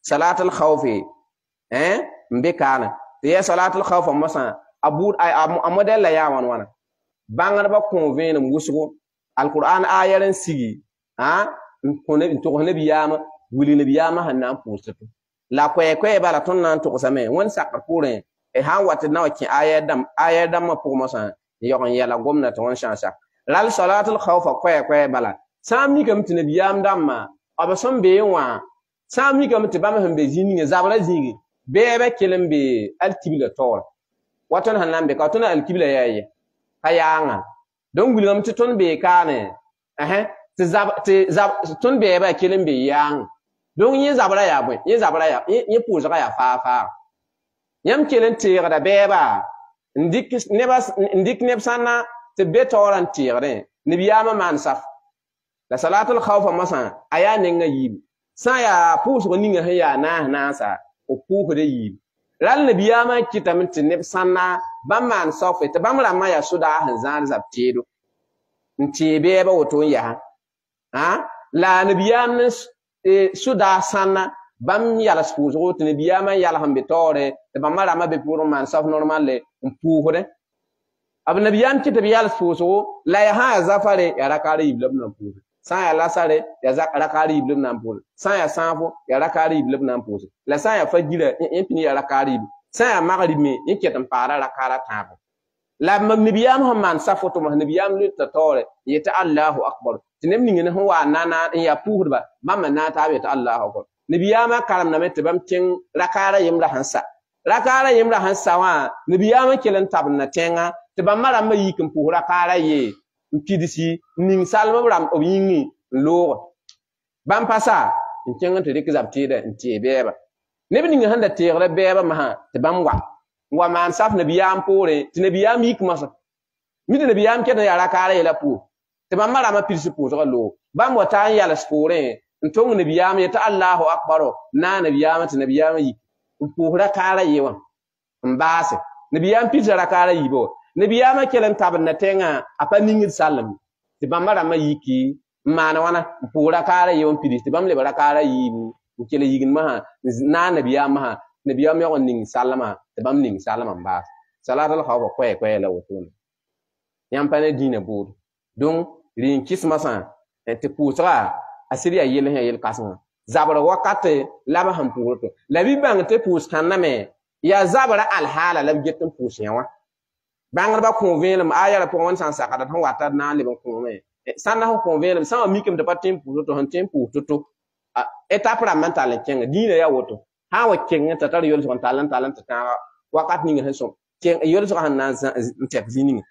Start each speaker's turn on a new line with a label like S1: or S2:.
S1: salatul khawfi mbe kana ya salatul khawf masa abud a model la ya wana bangar ba convene musugo alquran ayaran sigi ko ne to ne biyama wuli ne biyama hanna pusto la kwe bala ton nan to same won sakar pure han wat na ki ayadam ma pour masa yon yala gomnati won chansa lal salatul khawf kwe bala sami kam tine biyam damma abason be wa sami kam te bam hambe zini zabra zigi bebe kelembe alkibla tor watan hanan be ka tona alkibla yayi kayanga don gulgam ti ton be kane te zab ton be ba kelembe yang don yin zabra ya bo yin zabra ya yin puza ya fa yam kelen tira da beba ndik nebsana te betoran tire ni biyama man saf la salatul khawf masa aya ninga yib sa ya puso ko ninga ya na sa o puho de yib lal ne biyama kitam te nebsana bam man saf te bam la ma ya suda hanzan zaptedo nti beba woto ya la ne biyam suda sanna bam yala spuso te ne biyama yala hambe tore te bam la ma be pour man saf normal le puho de ab nabiyam kitab yala spuso la ya ha zafare ya rakare iblab na puho sa ya lasare ya rakari iblib nan pul sa ya sanfo ya rakari iblib nan pul la sa ya fajira impini ya rakari sa ya magari me yiketan para rakara tapo la nabiyam hamman safo to nabiyam lutta tore yeta Allahu akbar tinem ningi ho wa nana ya puhba mamma na ta be ta Allahu akbar nabiyam karam na mete bam tin rakara yimra hansa wa nabiyam kelan tabna tenga te bam mara ma yikin puhra rakara ye pidisi ning salma ram o yingi lo bam pasa nkenga te dik zabtida ntie beba nebi ning handa tegre beba ma te bam wa man saf nabiyam pore te nabiyam yik masa mi te nabiyam ke ya rakara yela pu te bam mara ma pidisi pu so lo bam wata yala spore ntong nabiyam ya ta Allahu akbar na nabiyam te nabiyam yik pu rakara yewa mbase nabiyam pidisi rakara yibo nabiyama kelen tabna tenga apa ningir salam ti bamara ma yiki mana wana pura kara yon pidis ti bamle bara kara yibu kele yigin ma na nabiyama yon ning salama ti bam ning salama ba salatul khawf kwe la wotun yam pane dina bud donc rin kismasa te putra asiria yel kasma zabara wakate laba ham purto labi bang te pus kaname ya zabara al hala lab getum pusyawa bangar ba convaincre ayara pour on sans sakada tan wata na le bon convaincre sanna ho convaincre sans mikem de patin pour to han tempo to étape la mental kenga dina ya woto ha wa kenga tatar yol son talent ta wakat ninga heso ken yol so han na tek zininga